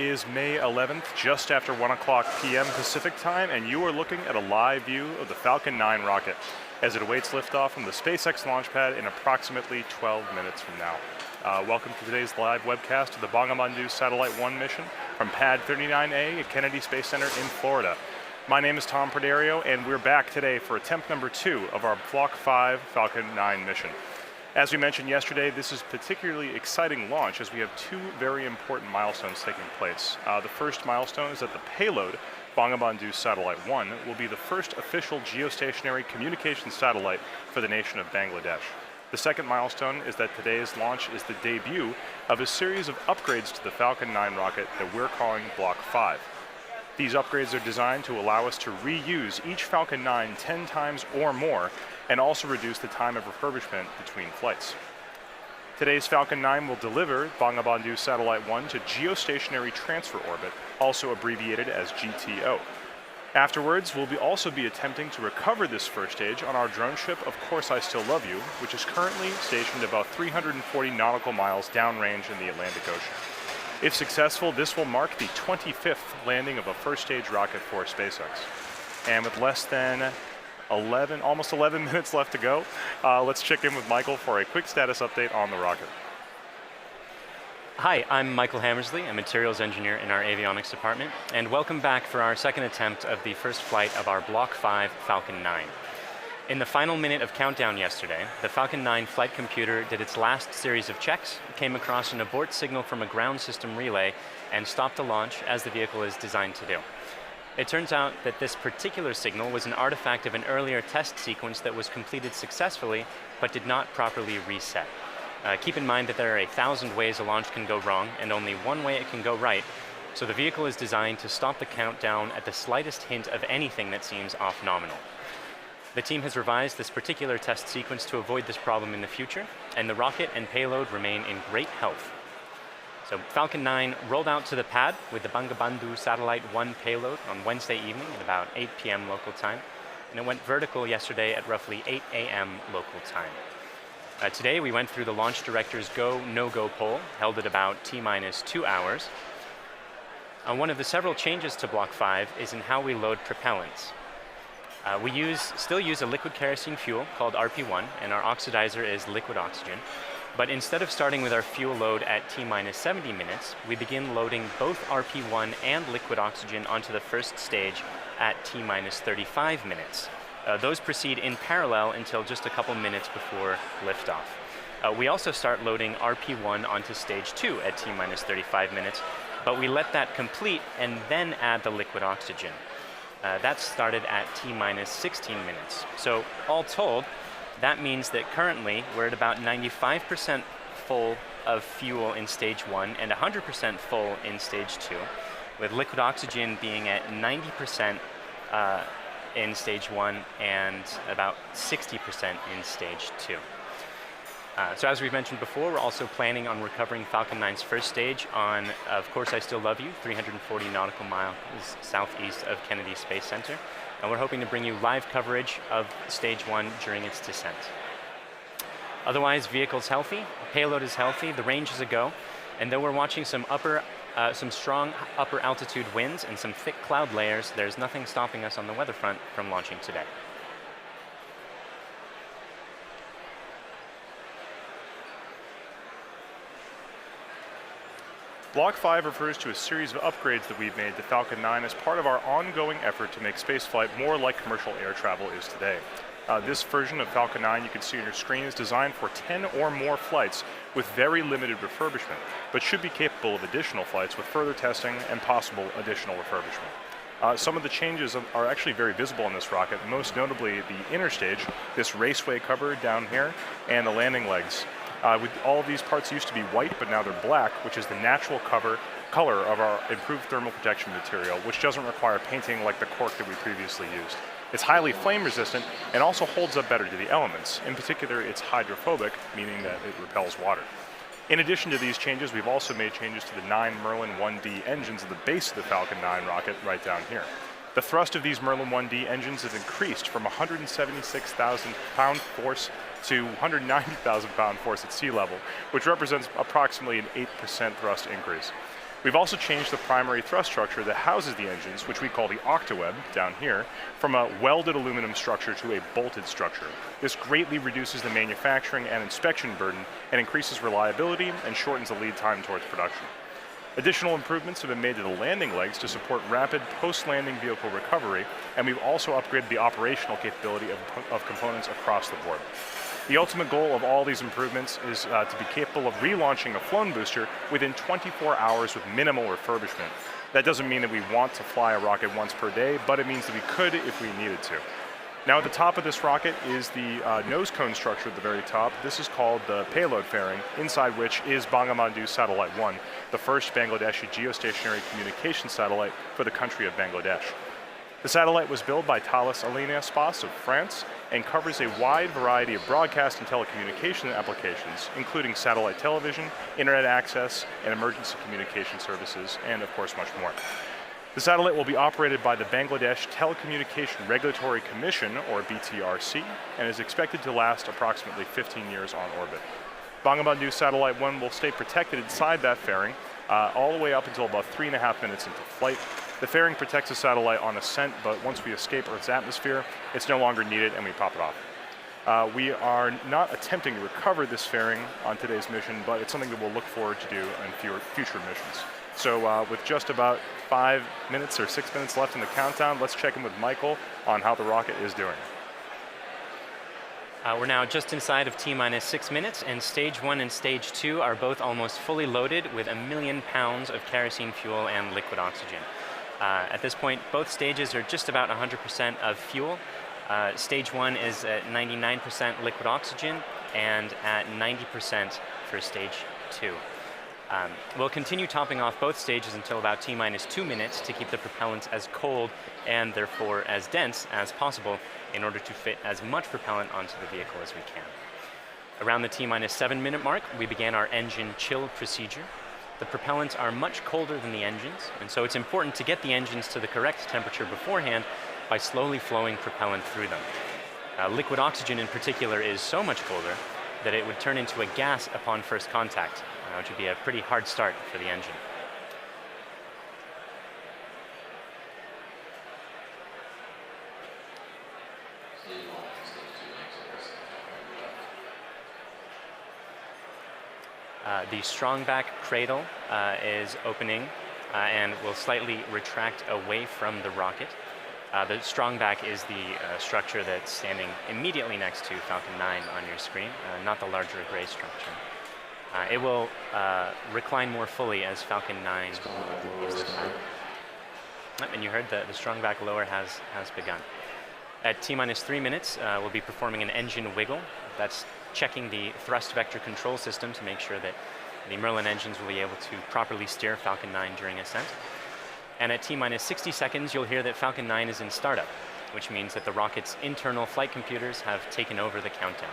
is May 11th, just after 1 o'clock p.m. Pacific time, and you are looking at a live view of the Falcon 9 rocket as it awaits liftoff from the SpaceX launch pad in approximately 12 minutes from now. Welcome to today's live webcast of the Bangabandhu Satellite-1 mission from Pad 39A at Kennedy Space Center in Florida. My name is Tom Perderio, and we're back today for attempt number 2 of our Block 5 Falcon 9 mission. As we mentioned yesterday, this is a particularly exciting launch as we have 2 very important milestones taking place. The first milestone is that the payload, Bangabandhu Satellite-1, will be the first official geostationary communications satellite for the nation of Bangladesh. The second milestone is that today's launch is the debut of a series of upgrades to the Falcon 9 rocket that we're calling Block 5. These upgrades are designed to allow us to reuse each Falcon 9 10 times or more, and also reduce the time of refurbishment between flights. Today's Falcon 9 will deliver Bangabandhu Satellite-1 to geostationary transfer orbit, also abbreviated as GTO. Afterwards, we'll also be attempting to recover this first stage on our drone ship, Of Course I Still Love You, which is currently stationed about 340 nautical miles downrange in the Atlantic Ocean. If successful, this will mark the 25th landing of a first stage rocket for SpaceX. And with less than almost 11 minutes left to go, let's check in with Michael for a quick status update on the rocket. Hi, I'm Michael Hammersley, a materials engineer in our avionics department, and welcome back for our second attempt of the first flight of our Block 5 Falcon 9. In the final minute of countdown yesterday, the Falcon 9 flight computer did its last series of checks, came across an abort signal from a ground system relay, and stopped the launch as the vehicle is designed to do. It turns out that this particular signal was an artifact of an earlier test sequence that was completed successfully, but did not properly reset. Keep in mind that there are 1,000 ways a launch can go wrong, and only one way it can go right, so the vehicle is designed to stop the countdown at the slightest hint of anything that seems off nominal. The team has revised this particular test sequence to avoid this problem in the future, and the rocket and payload remain in great health. So Falcon 9 rolled out to the pad with the Bangabandhu Satellite-1 payload on Wednesday evening at about 8 p.m. local time, and it went vertical yesterday at roughly 8 a.m. local time. Today we went through the launch director's go, no-go poll, held at about T-minus 2 hours. One of the several changes to Block 5 is in how we load propellants. We still use a liquid kerosene fuel called RP1, and our oxidizer is liquid oxygen. But instead of starting with our fuel load at T-minus 70 minutes, we begin loading both RP1 and liquid oxygen onto the first stage at T-minus 35 minutes. Those proceed in parallel until just a couple minutes before liftoff. We also start loading RP1 onto stage 2 at T-minus 35 minutes, but we let that complete and then add the liquid oxygen. That started at T-minus 16 minutes. So all told, that means that currently we're at about 95% full of fuel in stage 1 and 100% full in stage 2, with liquid oxygen being at 90% in stage 1 and about 60% in stage 2. So as we've mentioned before, we're also planning on recovering Falcon 9's first stage on Of Course I Still Love You, 340 nautical miles southeast of Kennedy Space Center. And we're hoping to bring you live coverage of stage 1 during its descent. Otherwise, vehicle's healthy, payload is healthy, the range is a go, and though we're watching some strong upper altitude winds and some thick cloud layers, there's nothing stopping us on the weather front from launching today. Block 5 refers to a series of upgrades that we've made to Falcon 9 as part of our ongoing effort to make spaceflight more like commercial air travel is today. This version of Falcon 9 you can see on your screen is designed for 10 or more flights with very limited refurbishment, but should be capable of additional flights with further testing and possible additional refurbishment. Some of the changes are actually very visible on this rocket, most notably the inner stage, this raceway cover down here, and the landing legs. All of these parts used to be white, but now they're black, which is the natural color of our improved thermal protection material, which doesn't require painting like the cork that we previously used. It's highly flame resistant and also holds up better to the elements. In particular, it's hydrophobic, meaning that it repels water. In addition to these changes, we've also made changes to the 9 Merlin 1D engines at the base of the Falcon 9 rocket right down here. The thrust of these Merlin 1D engines has increased from 176,000 pound force to 190,000 pound force at sea level, which represents approximately an 8% thrust increase. We've also changed the primary thrust structure that houses the engines, which we call the octaweb down here, from a welded aluminum structure to a bolted structure. This greatly reduces the manufacturing and inspection burden and increases reliability and shortens the lead time towards production. Additional improvements have been made to the landing legs to support rapid post-landing vehicle recovery, and we've also upgraded the operational capability of components across the board. The ultimate goal of all these improvements is to be capable of relaunching a flown booster within 24 hours with minimal refurbishment. That doesn't mean that we want to fly a rocket once per day, but it means that we could if we needed to. Now at the top of this rocket is the nose cone structure at the very top. This is called the payload fairing, inside which is Bangabandhu Satellite-1, the first Bangladeshi geostationary communication satellite for the country of Bangladesh. The satellite was built by Thales Alenia Space of France and covers a wide variety of broadcast and telecommunication applications, including satellite television, internet access, and emergency communication services, and of course much more. The satellite will be operated by the Bangladesh Telecommunication Regulatory Commission, or BTRC, and is expected to last approximately 15 years on orbit. Bangabandhu Satellite-1 will stay protected inside that fairing all the way up until about 3.5 minutes into flight. The fairing protects the satellite on ascent, but once we escape Earth's atmosphere, it's no longer needed and we pop it off. We are not attempting to recover this fairing on today's mission, but it's something that we'll look forward to do in future missions. So with just about 5 minutes or 6 minutes left in the countdown, let's check in with Michael on how the rocket is doing. We're now just inside of T-minus 6 minutes, and stage 1 and stage 2 are both almost fully loaded with 1 million pounds of kerosene fuel and liquid oxygen. At this point, both stages are just about 100% of fuel. Stage 1 is at 99% liquid oxygen and at 90% for stage 2. We'll continue topping off both stages until about T-minus 2 minutes to keep the propellant as cold and therefore as dense as possible in order to fit as much propellant onto the vehicle as we can. Around the T-minus 7 minute mark, we began our engine chill procedure. The propellants are much colder than the engines, and so it's important to get the engines to the correct temperature beforehand by slowly flowing propellant through them. Liquid oxygen in particular is so much colder that it would turn into a gas upon first contact, which would be a pretty hard start for the engine. The strongback cradle is opening and will slightly retract away from the rocket. The strongback is the structure that's standing immediately next to Falcon 9 on your screen, not the larger gray structure. It will recline more fully as Falcon 9 leaves the pad. And you heard the strongback lower has begun. At T-minus 3 minutes, we'll be performing an engine wiggle. That's checking the thrust vector control system to make sure that the Merlin engines will be able to properly steer Falcon 9 during ascent. And at T-minus 60 seconds, you'll hear that Falcon 9 is in startup, which means that the rocket's internal flight computers have taken over the countdown.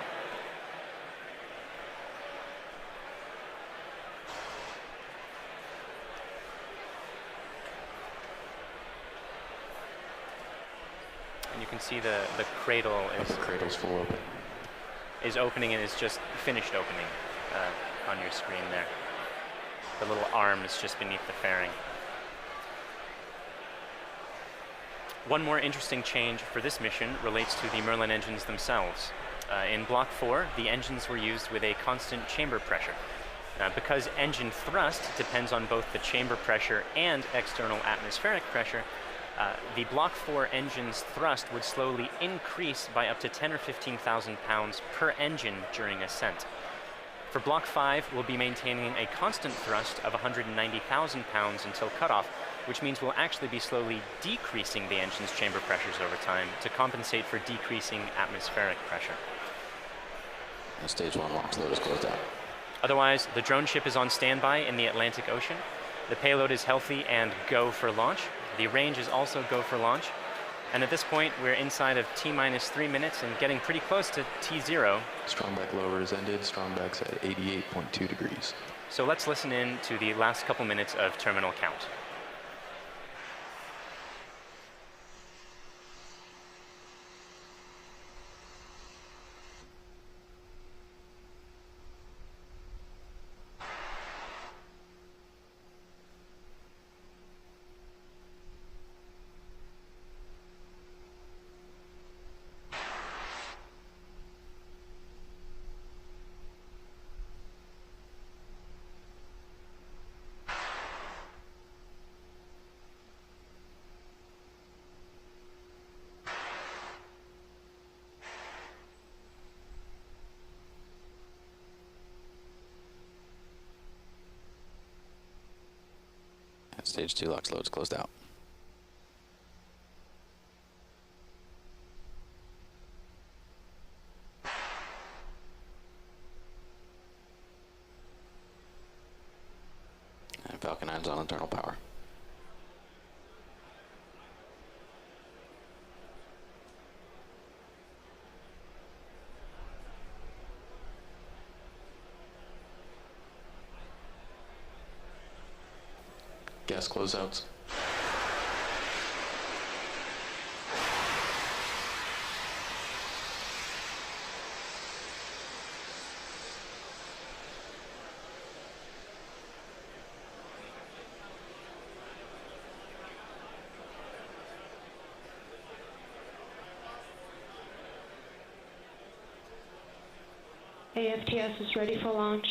And you can see the cradle is... The cradle's full open. Is opening and is just finished opening on your screen there. The little arm is just beneath the fairing. One more interesting change for this mission relates to the Merlin engines themselves. In Block 4, the engines were used with a constant chamber pressure. Because engine thrust depends on both the chamber pressure and external atmospheric pressure, the Block 4 engine's thrust would slowly increase by up to 10 or 15,000 pounds per engine during ascent. For Block 5, we'll be maintaining a constant thrust of 190,000 pounds until cutoff, which means we'll actually be slowly decreasing the engine's chamber pressures over time to compensate for decreasing atmospheric pressure. And stage 1 launch load is closed out. Otherwise, the drone ship is on standby in the Atlantic Ocean. The payload is healthy and go for launch. The range is also go for launch. And at this point, we're inside of T-minus 3 minutes and getting pretty close to T0. Strongback lower is ended. Strongback's at 88.2 degrees. So let's listen in to the last couple minutes of terminal count. Stage 2 LOX loads closed out. And Falcon 9's on internal power. Gas closeouts. AFTS is ready for launch.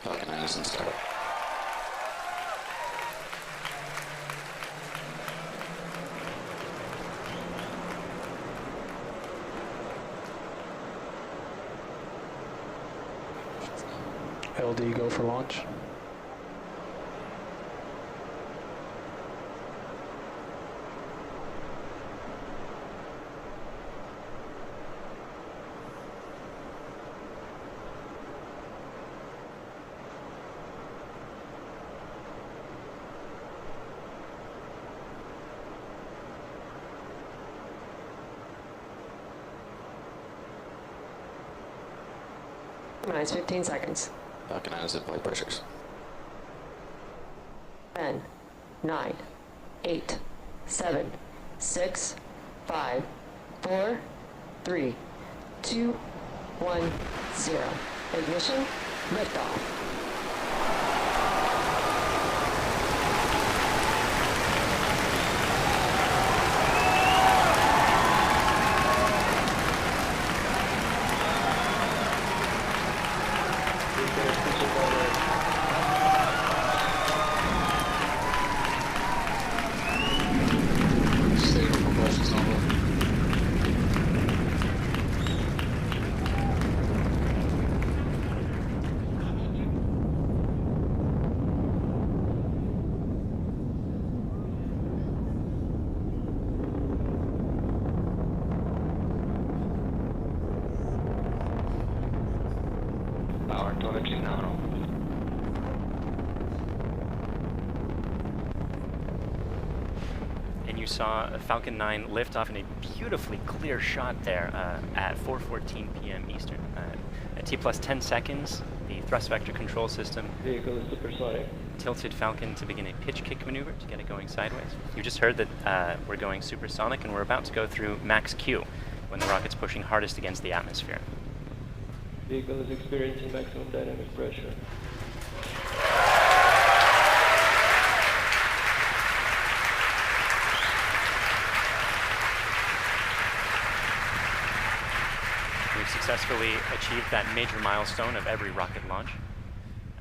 Falcon 9 is in startup. LD go for launch. Minus 15 seconds. Falcon 9 is at flight pressures. 10, 9, 8, 7, 6, 5, 4, 3, 2, 1, 0. Ignition, liftoff. Stable propulsion's normal. Power telemetry nominal. And you saw a Falcon 9 lift off in a beautifully clear shot there at 4:14 p.m. Eastern. At T plus 10 seconds, the thrust vector control system Vehicle is supersonic. tilted Falcon to begin a pitch kick maneuver to get it going sideways. You just heard that we're going supersonic and we're about to go through max Q when the rocket's pushing hardest against the atmosphere. Vehicle is experiencing maximum dynamic pressure. We've successfully achieved that major milestone of every rocket launch.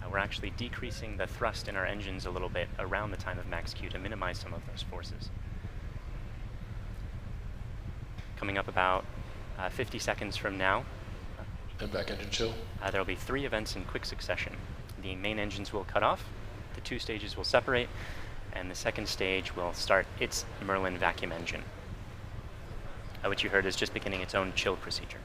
We're actually decreasing the thrust in our engines a little bit around the time of max Q to minimize some of those forces. Coming up about 50 seconds from now, And back engine chill. there will be 3 events in quick succession. The main engines will cut off, the 2 stages will separate, and the second stage will start its Merlin vacuum engine, which you heard is just beginning its own chill procedure.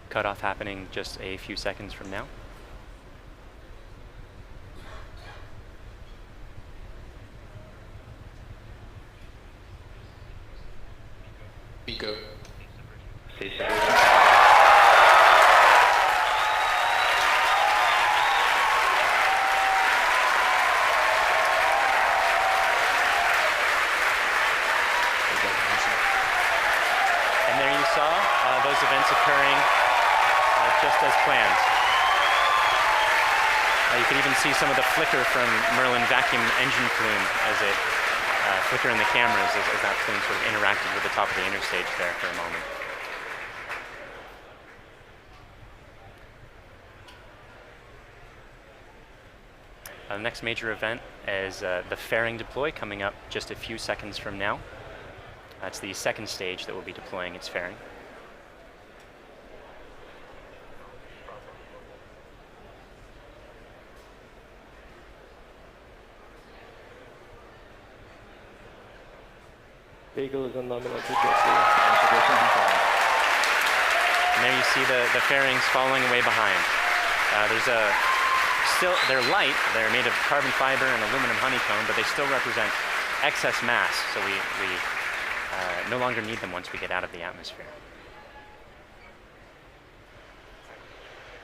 Cutoff happening just a few seconds from now. Pico. Station. And there you saw those events occurring just as planned. You could even see some of the flicker from Merlin vacuum engine plume as it flicker in the cameras as that plane sort of interacted with the top of the interstage there for a moment. The next major event is the fairing deploy coming up just a few seconds from now. That's the second stage that will be deploying its fairing. Vehicle is on nominal trajectory. And there you see the fairings falling away behind. They're light, they're made of carbon fiber and aluminum honeycomb, but they still represent excess mass, so we no longer need them once we get out of the atmosphere.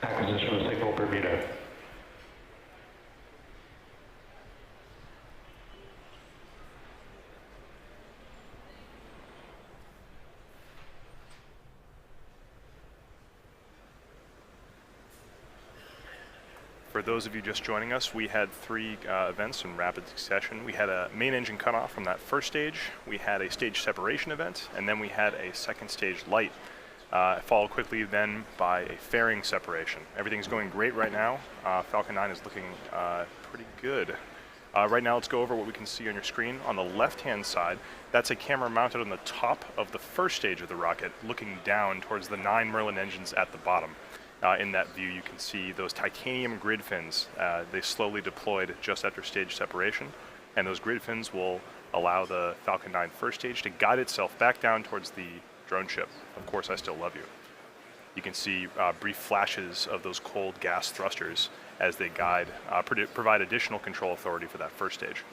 Acquisition of signal Bermuda. For those of you just joining us, we had three events in rapid succession. We had a main engine cutoff from that first stage, we had a stage separation event, and then we had a second stage light, followed quickly then by a fairing separation. Everything's going great right now. Falcon 9 is looking pretty good. Right now, let's go over what we can see on your screen. On the left-hand side, that's a camera mounted on the top of the first stage of the rocket, looking down towards the 9 Merlin engines at the bottom. In that view, you can see those titanium grid fins. They slowly deployed just after stage separation, and those grid fins will allow the Falcon 9 first stage to guide itself back down towards the drone ship. Of course, I still love you. You can see brief flashes of those cold gas thrusters as they guide, provide additional control authority for that first stage.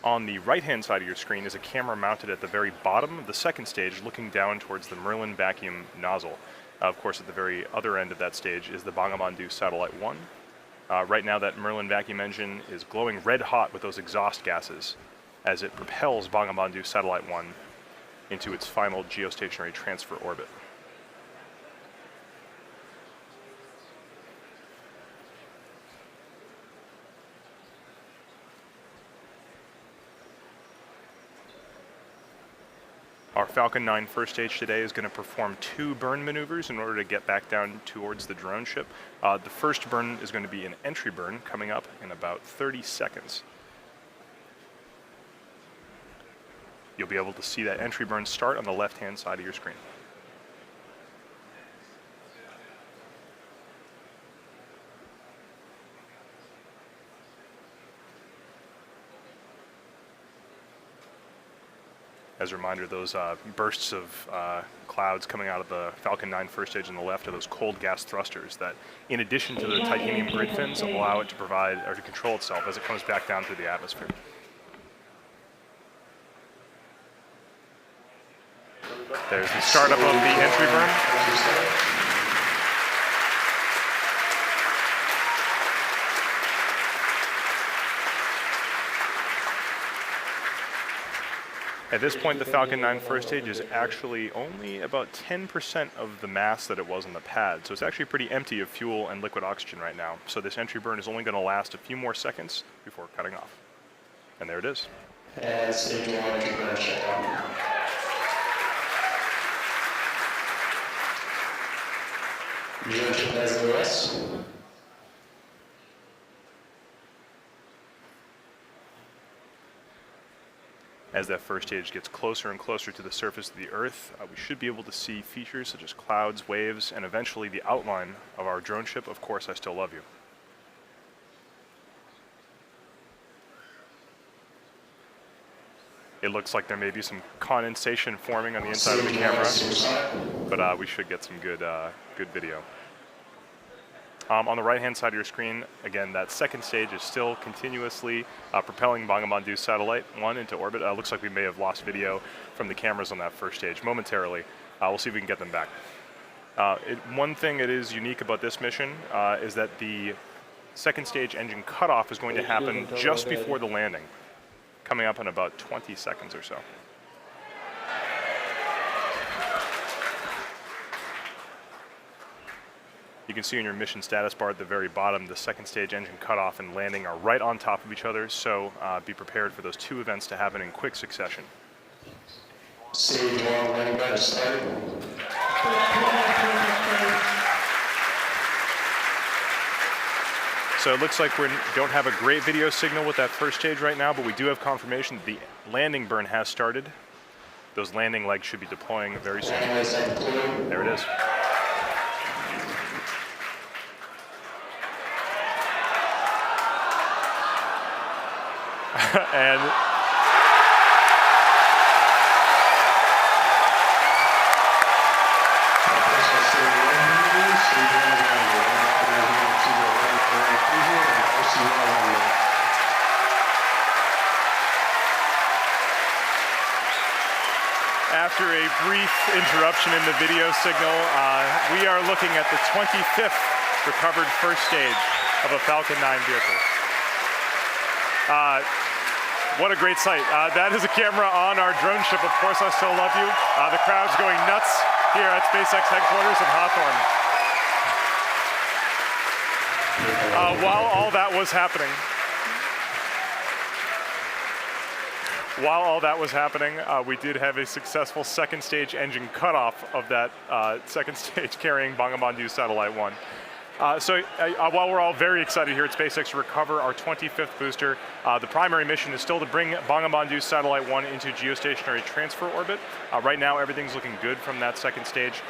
On the right-hand side of your screen is a camera mounted at the very bottom of the second stage, looking down towards the Merlin vacuum nozzle. Of course, at the very other end of that stage is the Bangabandhu Satellite-1. Right now, that Merlin vacuum engine is glowing red hot with those exhaust gases as it propels Bangabandhu Satellite-1 into its final geostationary transfer orbit. Our Falcon 9 first stage today is going to perform 2 burn maneuvers in order to get back down towards the drone ship. The first burn is going to be an entry burn coming up in about 30 seconds. You'll be able to see that entry burn start on the left-hand side of your screen. As a reminder, those bursts of clouds coming out of the Falcon 9 first stage on the left are those cold gas thrusters that, in addition to the titanium grid fins, allow it to provide or to control itself as it comes back down through the atmosphere. There's the startup of the entry burn. At this point, the Falcon 9 first stage is actually only about 10% of the mass that it was on the pad, so it's actually pretty empty of fuel and liquid oxygen right now. So this entry burn is only going to last a few more seconds before cutting off. And there it is. And stage 1 entry burn checkout. Drone ship has OS. As that first stage gets closer and closer to the surface of the Earth, we should be able to see features such as clouds, waves, and eventually the outline of our drone ship, Of Course I Still Love You. It looks like there may be some condensation forming on the inside of the camera, but we should get some good video. On the right-hand side of your screen, again, that second stage is still continuously propelling Bangabandhu Satellite-1 into orbit. Looks like we may have lost video from the cameras on that first stage momentarily. We'll see if we can get them back. One thing that is unique about this mission is that the second stage engine cutoff is going to happen just before the landing, coming up in about 20 seconds or so. You can see in your mission status bar at the very bottom, the second stage engine cutoff and landing are right on top of each other, so be prepared for those two events to happen in quick succession. Stage 1 landing pad is started. So it looks like we don't have a great video signal with that first stage right now, but we do have confirmation that the landing burn has started. Those landing legs should be deploying very soon. Landing legs have deployed. There it is. And after a brief interruption in the video signal, we are looking at the 25th recovered first stage of a Falcon 9 vehicle. What a great sight. That is a camera on our drone ship, Of Course I Still Love You. The crowd's going nuts here at SpaceX headquarters in Hawthorne. While all that was happening, we did have a successful second stage engine cutoff of that second stage carrying Bangabandhu Satellite-1. While we're all very excited here at SpaceX to recover our 25th booster, the primary mission is still to bring Bangabandhu Satellite-1 into geostationary transfer orbit. Right now, everything's looking good from that second stage.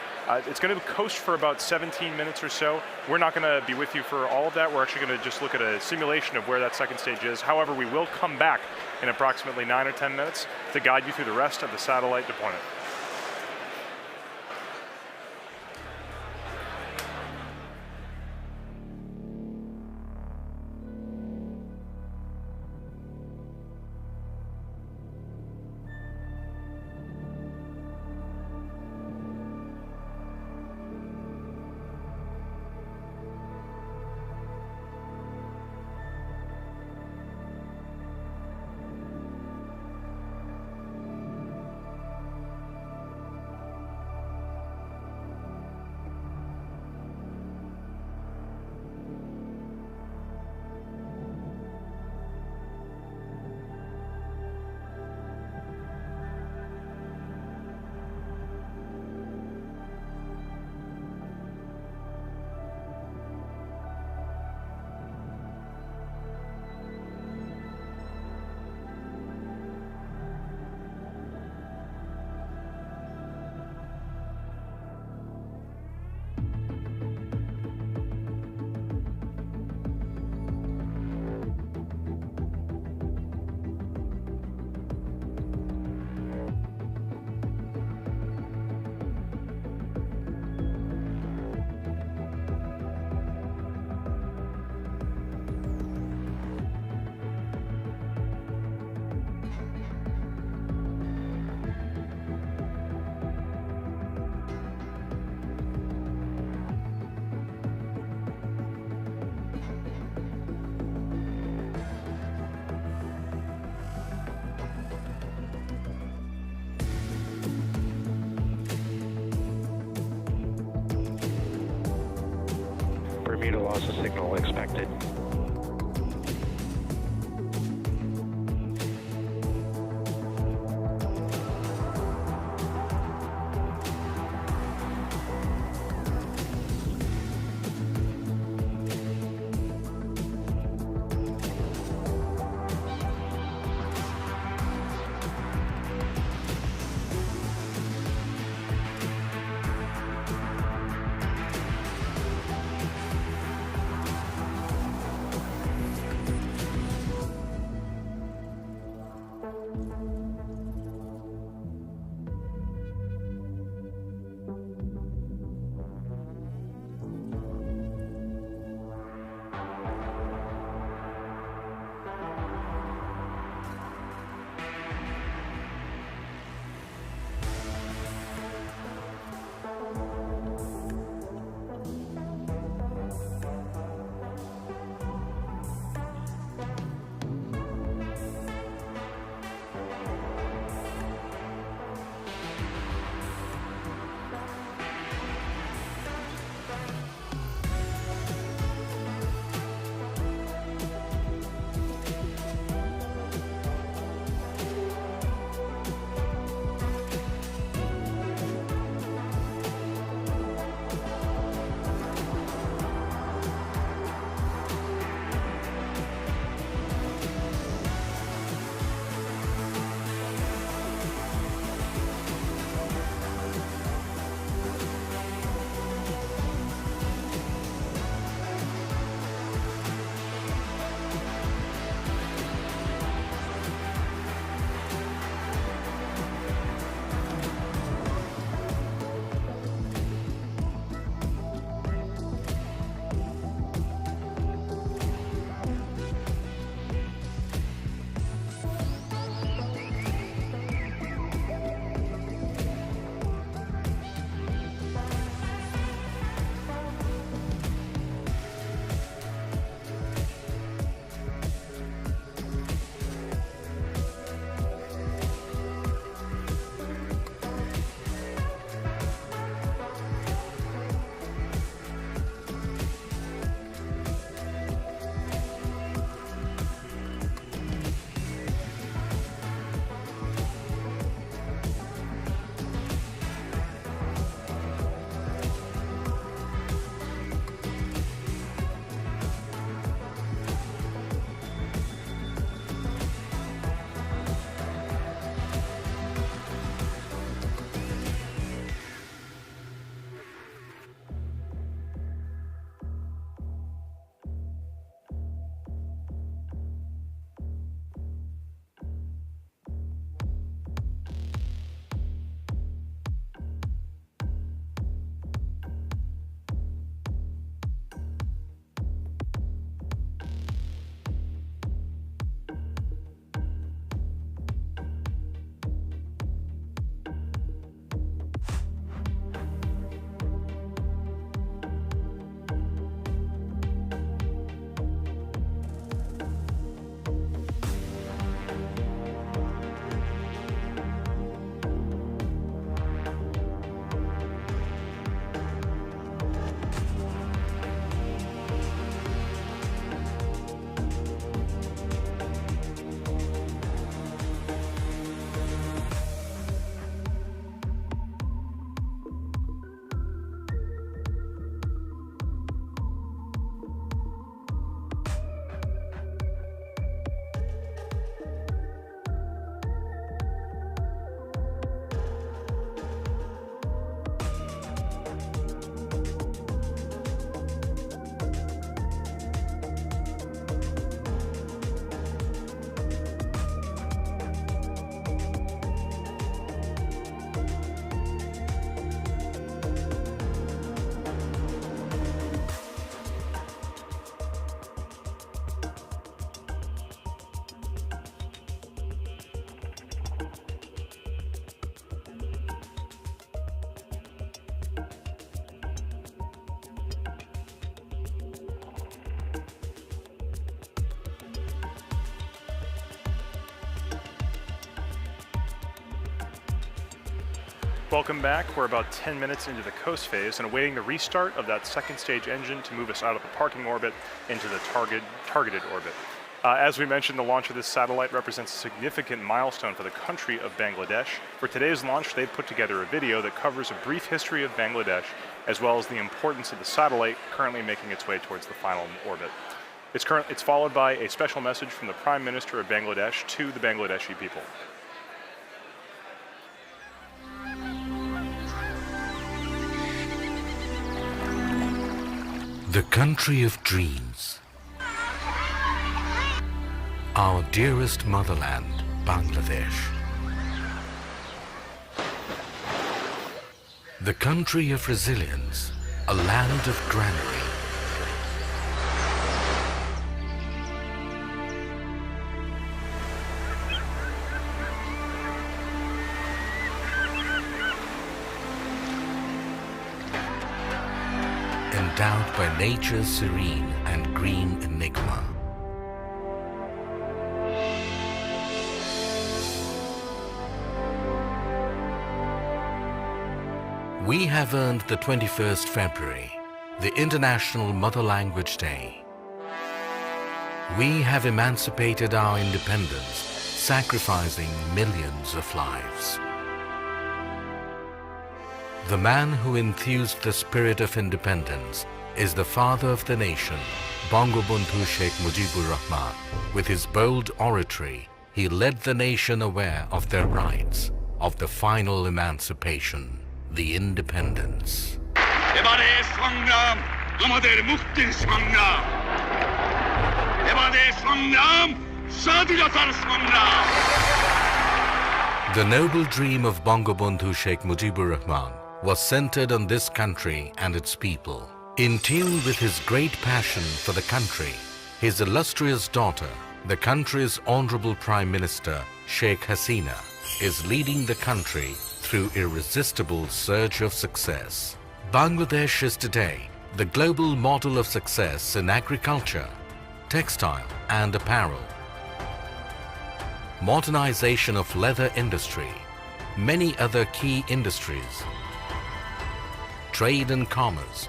It's going to coast for about 17 minutes or so. We're not going to be with you for all of that. We're actually going to just look at a simulation of where that second stage is. However, we will come back in approximately 9 or 10 minutes to guide you through the rest of the satellite deployment. Bermuda loss of signal expected. Welcome back. We're about 10 minutes into the coast phase and awaiting the restart of that second stage engine to move us out of the parking orbit into the targeted orbit. As we mentioned, the launch of this satellite represents a significant milestone for the country of Bangladesh. For today's launch, they've put together a video that covers a brief history of Bangladesh, as well as the importance of the satellite currently making its way towards the final orbit. It's followed by a special message from the Prime Minister of Bangladesh to the Bangladeshi people. The country of dreams. Our dearest motherland, Bangladesh. The country of resilience, a land of granary. Endowed by nature's serene and green enigma. We have earned the 21st February, the International Mother Language Day. We have emancipated our independence, sacrificing millions of lives. The man who enthused the spirit of independence is the father of the nation, Bangabandhu Sheikh Mujibur Rahman. With his bold oratory, he led the nation aware of their rights, of the final emancipation, the independence. এবারে সংগ্রাম আমাদের মুক্তির সংগ্রাম এবারে সংগ্রাম স্বাধীনতার সংগ্রাম The noble dream of Bangabandhu Sheikh Mujibur Rahman was centered on this country and its people. In tune with his great passion for the country, his illustrious daughter, the country's Honorable Prime Minister Sheikh Hasina, is leading the country through irresistible surge of success. Bangladesh is today the global model of success in agriculture, textile and apparel, modernization of leather industry, many other key industries, trade and commerce,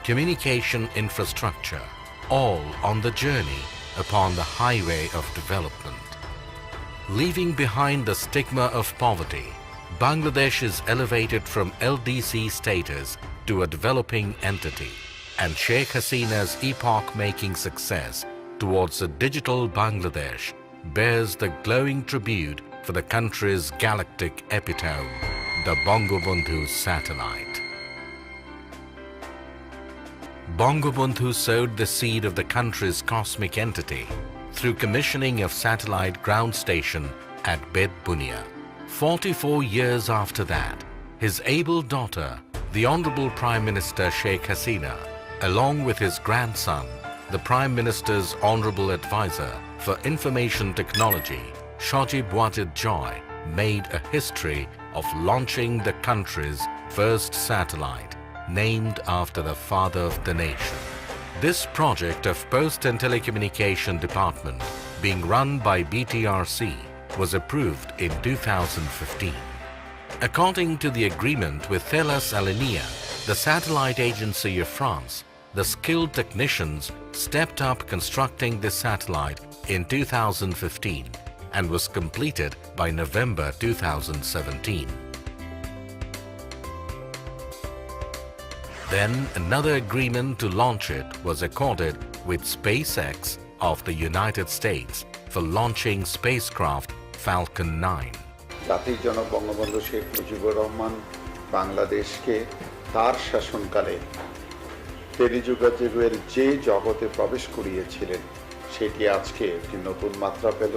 communication infrastructure, all on the journey upon the highway of development. Leaving behind the stigma of poverty, Bangladesh is elevated from LDC status to a developing entity, and Sheikh Hasina's epoch-making success towards a digital Bangladesh bears the glowing tribute for the country's galactic epitome, the Bangabandhu Satellite. Bangabandhu sowed the seed of the country's cosmic entity through commissioning of satellite ground station at Bed Bunia. 44 years after that, his able daughter, the Honorable Prime Minister Sheikh Hasina, along with his grandson, the Prime Minister's Honorable Advisor for Information Technology, Shajib Wajid Joy, made a history of launching the country's first satellite, named after the father of the nation. This project of Post and Telecommunication Department, being run by BTRC, was approved in 2015. According to the agreement with Thales Alenia, the satellite agency of France, the skilled technicians stepped up constructing this satellite in 2015 and was completed by November 2017. Then another agreement to launch it was accorded with SpaceX of the United States for launching spacecraft Falcon 9. জাতির জনক বঙ্গবন্ধু শেখ মুজিবুর রহমান বাংলাদেশকে তার শাসনকালে টেলিযোগাযোগের যে জগতে প্রবেশ করিয়েছিলেন সেটি আজকে একটি নতুন মাত্রা পেল,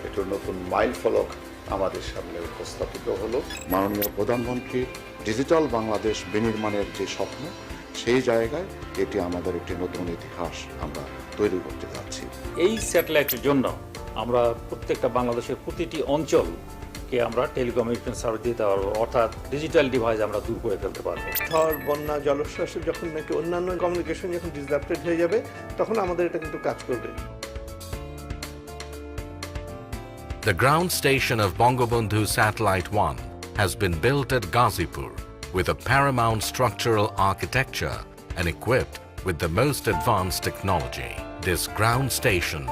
একটি নতুন মাইলফলক আমাদের সামনে উপস্থাপিত হলো। মাননীয় প্রধানমন্ত্রীর ডিজিটাল বাংলাদেশ বিনির্মাণের যে স্বপ্ন, সেই জায়গায় এটি আমাদের একটি নতুন ইতিহাস আমরা তৈরি করতে যাচ্ছি। এই স্যাটেলাইটের জন্য আমরা প্রত্যেকটা বাংলাদেশের প্রতিটি অঞ্চলকে আমরা টেলিকমিউনিকেশন সার্ভিস দিতে পারবো, অর্থাৎ ডিজিটাল ডিভাইস আমরা দূর করে ফেলতে পারবো। ঝড়, বন্যা, জলোচ্ছ্বাসে যখন নাকি অন্যান্য কমিউনিকেশন যখন ডিসরাপ্টেড হয়ে যাবে, তখন আমাদের এটা কিন্তু কাজ করবে। The ground station of Bangabandhu Satellite-1 has been built at Ghazipur with a paramount structural architecture and equipped with the most advanced technology. This ground station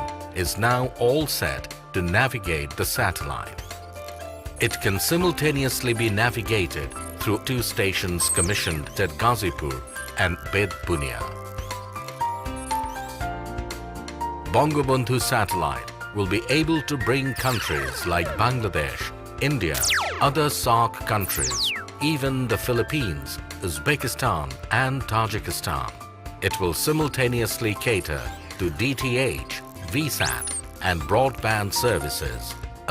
is now all set to navigate the satellite. It can simultaneously be navigated through 2 stations commissioned at Ghazipur and Bed Bunia. Bangabandhu Satellite will be able to bring countries like Bangladesh, India, other SAARC countries, even the Philippines, Uzbekistan and Tajikistan. It will simultaneously cater to DTH, VSAT and broadband services,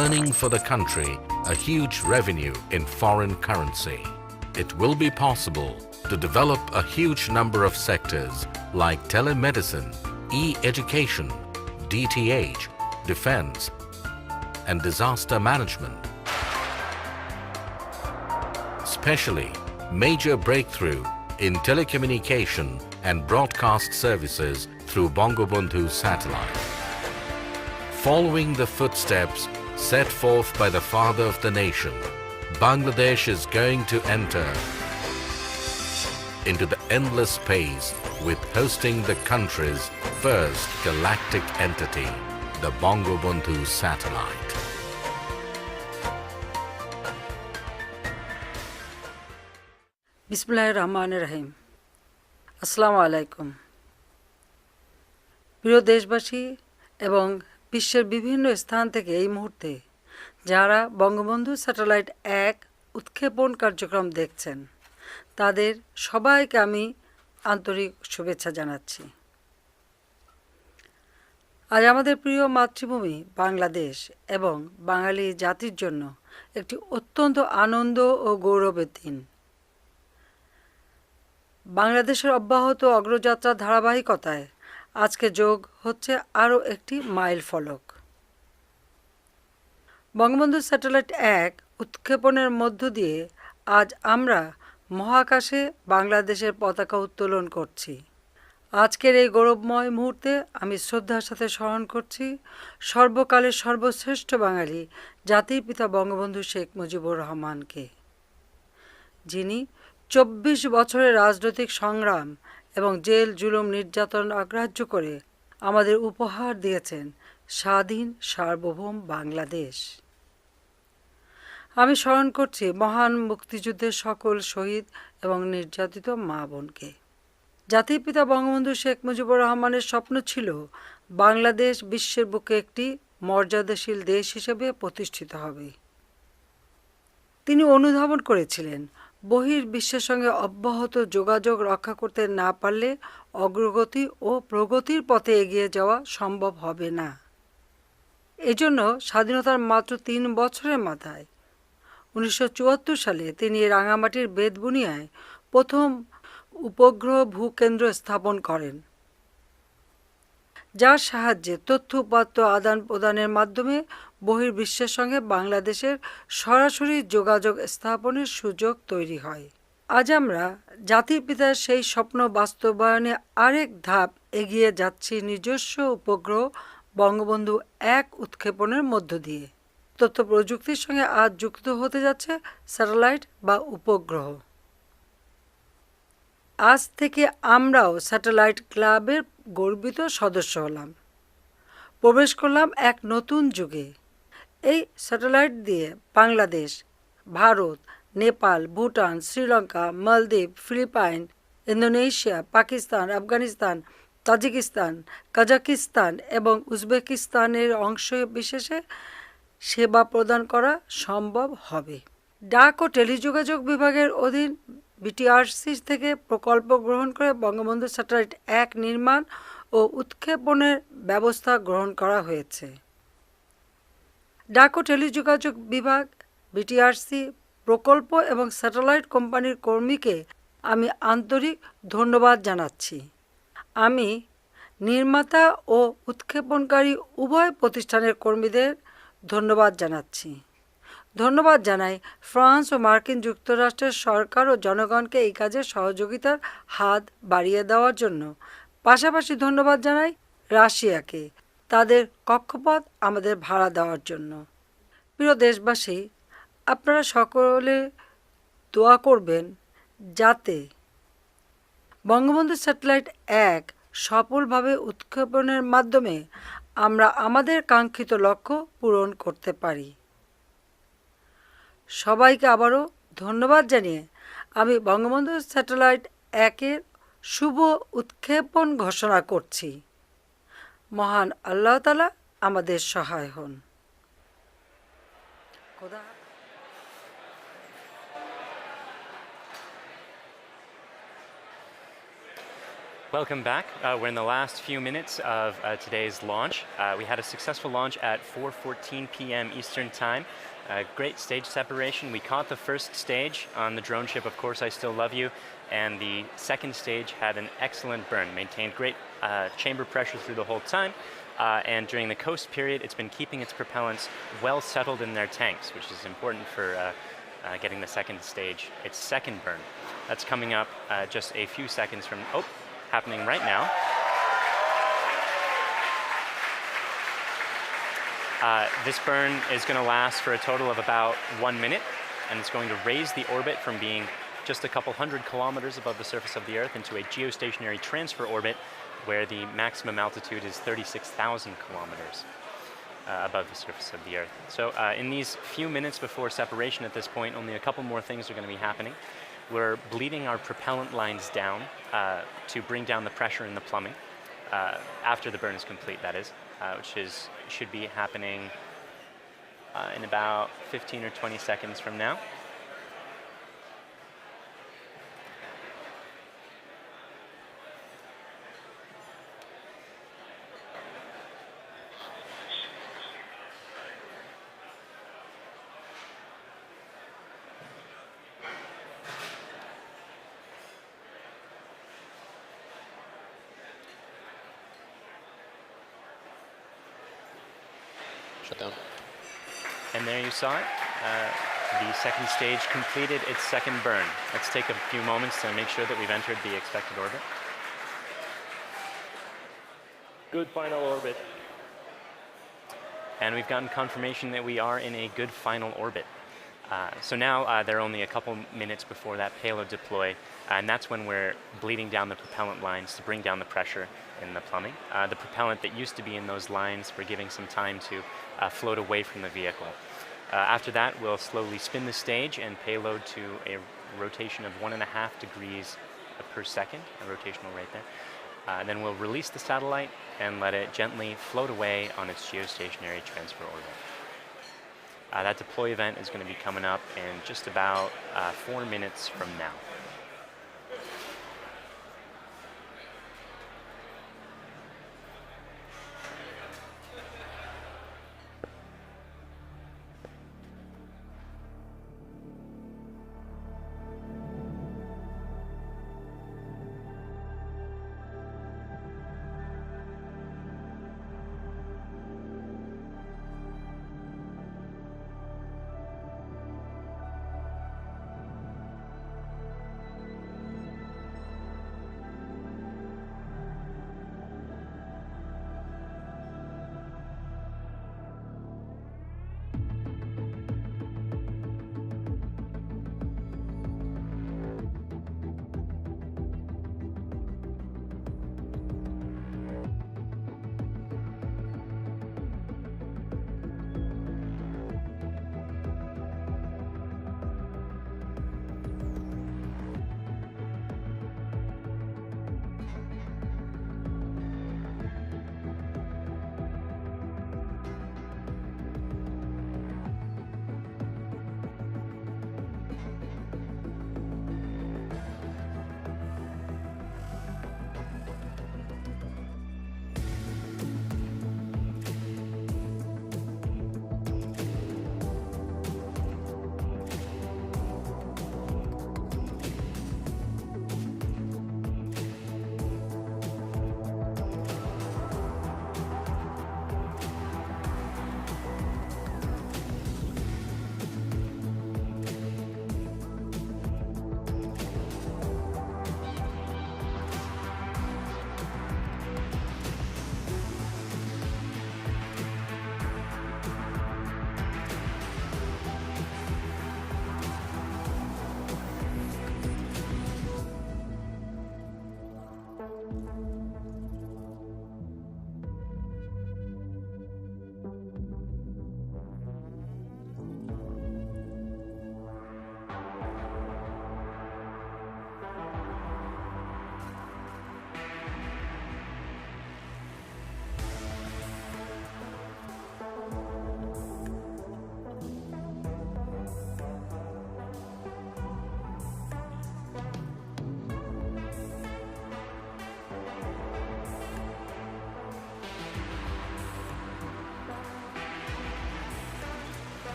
earning for the country a huge revenue in foreign currency. It will be possible to develop a huge number of sectors like telemedicine, e-education, DTH, defense, and disaster management. Especially major breakthrough in telecommunication and broadcast services through Bangabandhu Satellite. Following the footsteps set forth by the father of the nation, Bangladesh is going to enter into the endless space with hosting the country's first galactic entity, the Bangabandhu Satellite. বিসমিল্লাহির রহমানির রহিম। আসসালামু আলাইকুম। প্রিয় দেশবাসী এবং বিশ্বের বিভিন্ন স্থান থেকে এই মুহূর্তে যারা বঙ্গবন্ধু স্যাটেলাইট 1 উৎক্ষেপণ কার্যক্রম দেখছেন তাদের সবাইকে আমি আন্তরিক শুভেচ্ছা জানাচ্ছি। আজ আমাদের প্রিয় মাতৃভূমি বাংলাদেশ এবং বাঙালি জাতির জন্য একটি অত্যন্ত আনন্দ ও গৌরবের দিন। বাংলাদেশের অব্যাহত অগ্রযাত্রার ধারাবাহিকতায় আজকে যোগ হচ্ছে আরও একটি মাইল ফলক। বঙ্গবন্ধু স্যাটেলাইট 1 উৎক্ষেপণের মধ্য দিয়ে আজ আমরা মহাকাশে বাংলাদেশের পতাকা উত্তোলন করছি। আজকের এই গৌরবময় মুহূর্তে আমি শ্রদ্ধার সাথে স্মরণ করছি সর্বকালের সর্বশ্রেষ্ঠ বাঙালি জাতির পিতা বঙ্গবন্ধু শেখ মুজিবুর রহমানকে, যিনি 24 বছরের রাজনৈতিক সংগ্রাম এবং জেল জুলুম নির্যাতন অগ্রাহ্য করে আমাদের উপহার দিয়েছেন স্বাধীন সার্বভৌম বাংলাদেশ। আমি স্মরণ করছি মহান মুক্তিযুদ্ধের সকল শহীদ এবং নির্যাতিত মা বোনকে। জাতির পিতা বঙ্গবন্ধু শেখ মুজিবুর রহমানের স্বপ্ন ছিল বাংলাদেশ বিশ্বের বুকে একটি মর্যাদাশীল দেশ হিসেবে প্রতিষ্ঠিত হবে। তিনি অনুধাবন করেছিলেন বহির্বিশ্বের সঙ্গে অব্যাহত যোগাযোগ রক্ষা করতে না পারলে অগ্রগতি ও প্রগতির পথে এগিয়ে যাওয়া সম্ভব হবে না। এজন্য স্বাধীনতার মাত্র 3 বছরের মাথায় 1974 সালে তিনি রাঙামাটির বেতবুনিয়ায় প্রথম উপগ্রহ ভূকেন্দ্র স্থাপন করেন, যার সাহায্যে তথ্য উপাত্ত আদান প্রদানের মাধ্যমে বহির্বিশ্বের সঙ্গে বাংলাদেশের সরাসরি যোগাযোগ স্থাপনের সুযোগ তৈরি হয়। আজ আমরা জাতির পিতার সেই স্বপ্ন বাস্তবায়নে আরেক ধাপ এগিয়ে যাচ্ছি নিজস্ব উপগ্রহ বঙ্গবন্ধু 1 উৎক্ষেপণের মধ্য দিয়ে। তথ্য প্রযুক্তির সঙ্গে আজ যুক্ত হতে যাচ্ছে স্যাটেলাইট বা উপগ্রহ। আজ থেকে আমরাও স্যাটেলাইট ক্লাবের গর্বিত সদস্য হলাম, প্রবেশ করলাম এক নতুন যুগে। এই স্যাটেলাইট দিয়ে Bangladesh, Bharat, Nepal, Bhutan, Sri Lanka, Maldives, Philippines, Indonesia, Pakistan, Afghanistan, Tajikistan, Kazakhstan এবং উজবেকিস্তানের অংশ বিশেষে সেবা প্রদান করা সম্ভব হবে। ডাক ও টেলিযোগাযোগ বিভাগের অধীন বিটিআরসি থেকে প্রকল্প গ্রহণ করে বঙ্গবন্ধু স্যাটেলাইট 1 নির্মাণ ও উৎক্ষেপণের ব্যবস্থা গ্রহণ করা হয়েছে। ডাক ও টেলিযোগাযোগ বিভাগ, বিটিআরসি, প্রকল্প এবং স্যাটেলাইট কোম্পানির কর্মীকে আমি আন্তরিক ধন্যবাদ জানাচ্ছি। আমি নির্মাতা ও উৎক্ষেপণকারী উভয় প্রতিষ্ঠানের কর্মীদের ধন্যবাদ জানাচ্ছি। ধন্যবাদ জানাই ফ্রান্স ও মার্কিন যুক্তরাষ্ট্রের সরকার ও জনগণকে এই কাজে সহযোগিতার হাত বাড়িয়ে দেওয়ার জন্য। পাশাপাশি ধন্যবাদ জানাই রাশিয়াকে তাদের কক্ষপথ আমাদের ভাড়া দেওয়ার জন্য। প্রিয় দেশবাসী, আপনারা সকলে দোয়া করবেন যাতে বঙ্গবন্ধু স্যাটেলাইট 1 সফলভাবে উৎক্ষেপণের মাধ্যমে আমরা আমাদের কাঙ্ক্ষিত লক্ষ্য পূরণ করতে পারি। সবাইকে আবারও ধন্যবাদ জানিয়ে আমি বঙ্গবন্ধু স্যাটেলাইট 1-এর শুভ উৎক্ষেপণ ঘোষণা করছি। মহান আল্লাহ তাআলা আমাদের সহায় হন। Welcome back. We're in the last few minutes of today's launch. We had a successful launch at 4:14 p.m. Eastern Time. Great stage separation. We caught the first stage on the drone ship, Of Course I Still Love You, and the second stage had an excellent burn, maintained great chamber pressure through the whole time, and during the coast period it's been keeping its propellants well settled in their tanks, which is important for getting the second stage, its second burn. That's coming up just a few seconds from, happening right now. This burn is going to last for a total of about 1 minute, and it's going to raise the orbit from being just a couple hundred kilometers above the surface of the Earth into a geostationary transfer orbit where the maximum altitude is 36,000 kilometers above the surface of the Earth. So in these few minutes before separation at this point, only a couple more things are going to be happening. We're bleeding our propellant lines down to bring down the pressure in the plumbing after the burn is complete, that is, which should be happening in about 15 or 20 seconds from now. Down. And there you saw it. The second stage completed its second burn. Let's take a few moments to make sure that we've entered the expected orbit. Good final orbit. And we've gotten confirmation that we are in a good final orbit. So now there are only a couple minutes before that payload deploy, and that's when we're bleeding down the propellant lines to bring down the pressure in the plumbing. The propellant that used to be in those lines, we're giving some time to float away from the vehicle. After that, we'll slowly spin the stage and payload to a rotation of 1.5 degrees per second, a rotational rate there. Then we'll release the satellite and let it gently float away on its geostationary transfer orbit. That deploy event is going to be coming up in just about 4 minutes from now.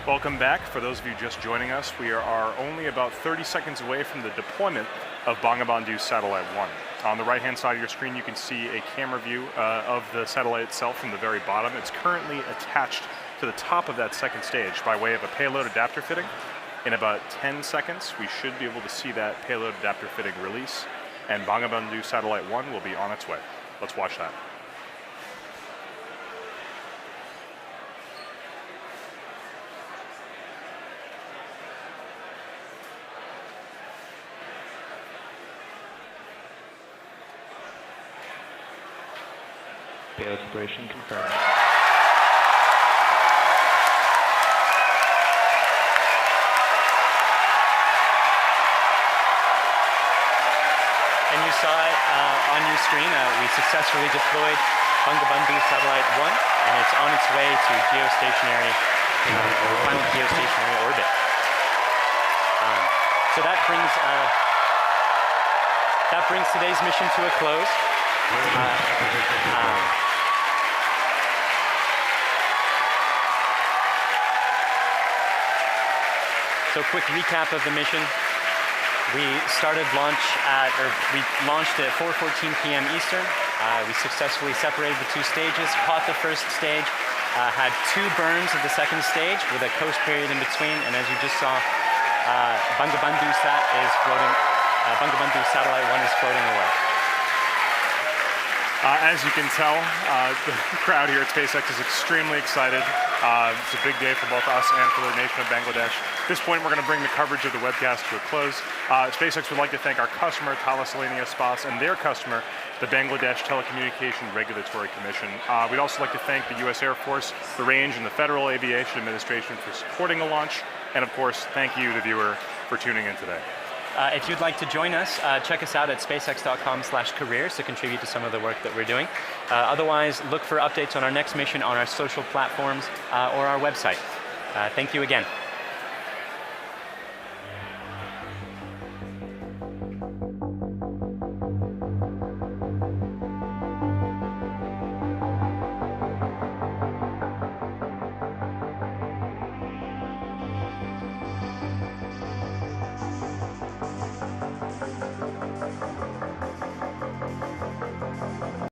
Welcome back. For those of you just joining us, we are only about 30 seconds away from the deployment of Bangabandhu Satellite-1. On the right-hand side of your screen, you can see a camera view of the satellite itself from the very bottom. It's currently attached to the top of that second stage by way of a payload adapter fitting. In about 10 seconds, we should be able to see that payload adapter fitting release, and Bangabandhu Satellite-1 will be on its way. Let's watch that. Payload separation confirmed. And you saw it on your screen. We successfully deployed Bangabandhu Satellite-1, and it's on its way to geostationary, final geostationary orbit. So that brings today's mission to a close. So quick recap of the mission. We launched at 4:14 p.m. Eastern. We successfully separated the two stages, caught the first stage, had two burns of the second stage with a coast period in between, and as you just saw, Bangabandhu Satellite-1 is floating away. As you can tell, the crowd here at SpaceX is extremely excited. It's a big day for both us and for the nation of Bangladesh. At this point, we're going to bring the coverage of the webcast to a close. SpaceX would like to thank our customer, Thalassania Spas, and their customer, the Bangladesh Telecommunication Regulatory Commission. We'd also like to thank the U.S. Air Force, the Range, and the Federal Aviation Administration for supporting the launch. And of course, thank you, the viewer, for tuning in today. If you'd like to join us, check us out at spacex.com/careers to contribute to some of the work that we're doing. Otherwise, look for updates on our next mission on our social platforms or our website. Thank you again.